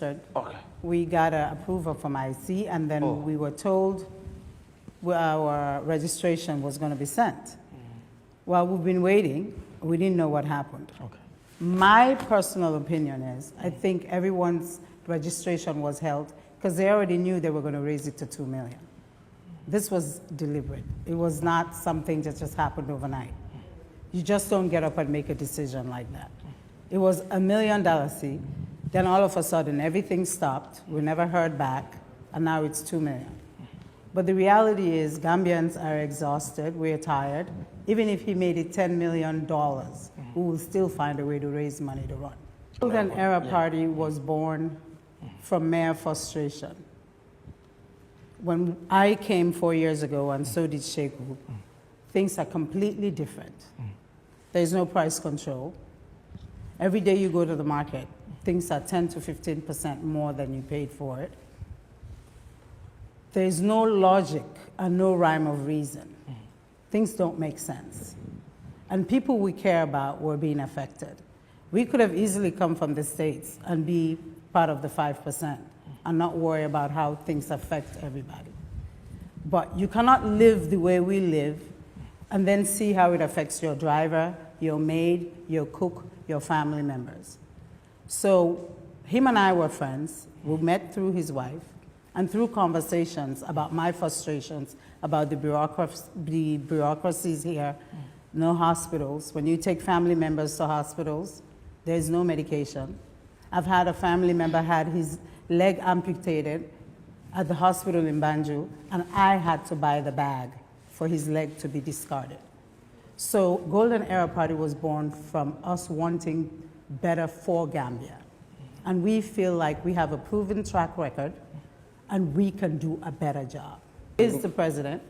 registered. Okay. We got an approval from IC, and then we were told our registration was going to be sent. Well, we've been waiting. We didn't know what happened. Okay. My personal opinion is, I think everyone's registration was held because they already knew they were going to raise it to 2 million. This was deliberate. It was not something that just happened overnight. You just don't get up and make a decision like that. It was $1 million seed. Then all of a sudden, everything stopped. We never heard back, and now it's 2 million. But the reality is, Gambians are exhausted. We're tired. Even if he made it $10 million, we will still find a way to raise money to run. The Golden Era Party was born from mere frustration. When I came 4 years ago, and so did Sheku, things are completely different. There's no price control. Every day you go to the market, things are 10 to 15% more than you paid for it. There's no logic and no rhyme of reason. Things don't make sense. And people we care about were being affected. We could have easily come from the States and be part of the 5% and not worry about how things affect everybody. But you cannot live the way we live and then see how it affects your driver, your maid, your cook, your family members. So him and I were friends. We met through his wife and through conversations about my frustrations about the bureaucracies here, no hospitals. When you take family members to hospitals, there's no medication. I've had a family member had his leg amputated at the hospital in Banjul, and I had to buy the bag for his leg to be discarded. So Golden Era Party was born from us wanting better for Gambia. And we feel like we have a proven track record and we can do a better job. He's the president,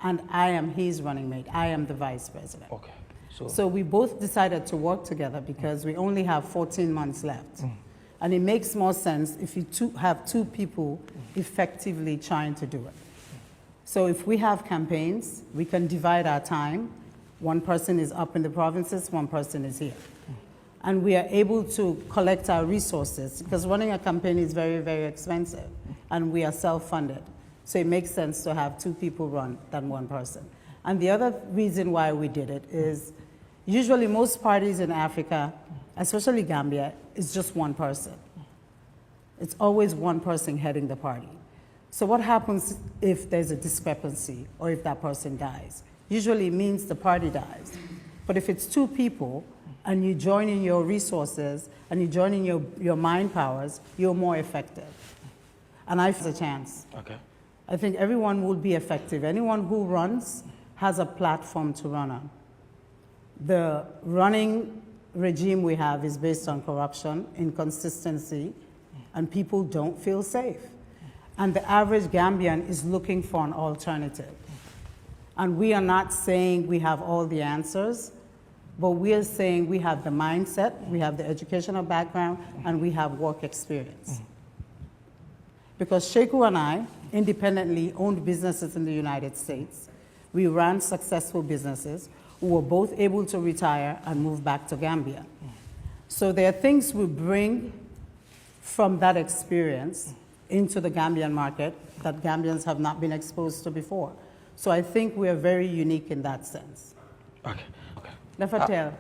and I am his running mate. I am the vice president. So we both decided to work together because we only have 14 months left. And it makes more sense if you have two people effectively trying to do it. So if we have campaigns, we can divide our time. One person is up in the provinces, one person is here. And we are able to collect our resources because running a campaign is very, very expensive, and we are self-funded. So it makes sense to have two people run than one person. And the other reason why we did it is usually most parties in Africa, especially Gambia, is just one person. It's always one person heading the party. So what happens if there's a discrepancy or if that person dies? Usually it means the party dies. But if it's two people and you join in your resources and you join in your mind powers, you're more effective. And I have a chance. I think everyone will be effective. Anyone who runs has a platform to run on. The running regime we have is based on corruption, inconsistency, and people don't feel safe. And the average Gambian is looking for an alternative. And we are not saying we have all the answers, but we are saying we have the mindset, we have the educational background, and we have work experience. Because Sheku and I independently owned businesses in the United States. We ran successful businesses. We were both able to retire and move back to Gambia. So there are things we bring from that experience into the Gambian market that Gambians have not been exposed to before. So I think we are very unique in that sense. Nefertel,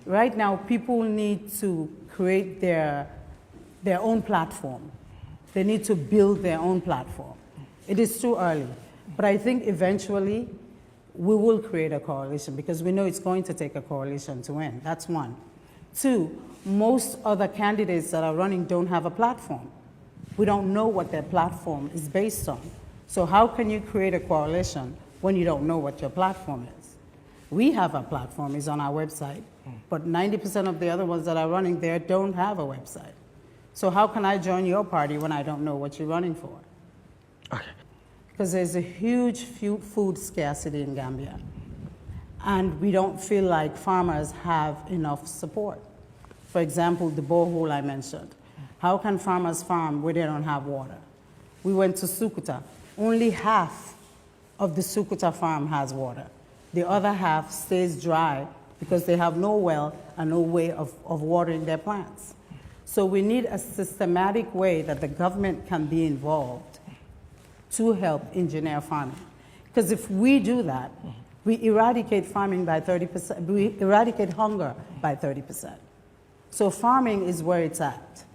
right now people need to create their own platform. They need to build their own platform. It is too early, but I think eventually we will create a coalition because we know it's going to take a coalition to win. That's one. Two, most other candidates that are running don't have a platform. We don't know what their platform is based on. So how can you create a coalition when you don't know what your platform is? We have a platform, it's on our website, but 90% of the other ones that are running there don't have a website. So how can I join your party when I don't know what you're running for? Because there's a huge food scarcity in Gambia, and we don't feel like farmers have enough support. For example, the borehole I mentioned. How can farmers farm where they don't have water? We went to Sukuta. Only half of the Sukuta farm has water. The other half stays dry because they have no well and no way of watering their plants. So we need a systematic way that the government can be involved to help engineer farming. Because if we do that, we eradicate farming by 30%, we eradicate hunger by 30%. So farming is where it's at.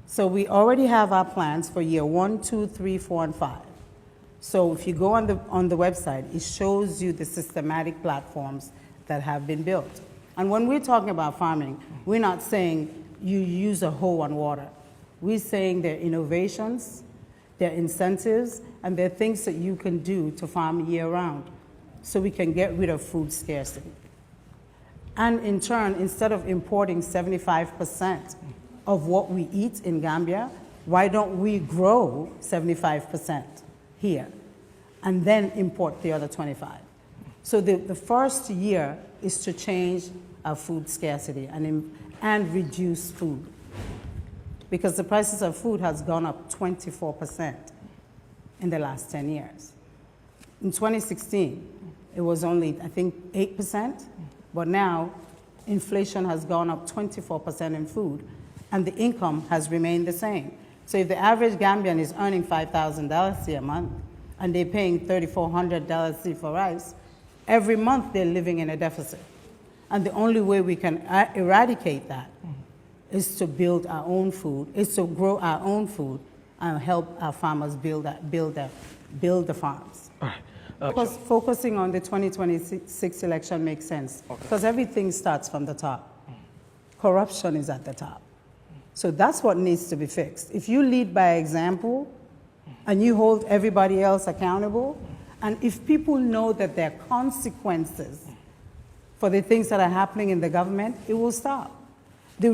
So we already have our plans for year 1, 2, 3, 4, and 5. So if you go on the website, it shows you the systematic platforms that have been built. And when we're talking about farming, we're not saying you use a hoe on water. We're saying there are innovations, there are incentives, and there are things that you can do to farm year-round so we can get rid of food scarcity. And in turn, instead of importing 75% of what we eat in Gambia, why don't we grow 75% here and then import the other 25? So the first year is to change our food scarcity and reduce food, because the prices of food has gone up 24% in the last 10 years. In 2016, it was only, I think, 8%, but now inflation has gone up 24% in food, and the income has remained the same. So if the average Gambian is earning $5,000 a month, and they're paying $3,400 for rice, every month they're living in a deficit. And the only way we can eradicate that is to build our own food, is to grow our own food and help our farmers build the farms. All right. Because focusing on the 2026 election makes sense, because everything starts from the top. Corruption is at the top. So that's what needs to be fixed. If you lead by example and you hold everybody else accountable, and if people know that there are consequences for the things that are happening in the government, it will stop.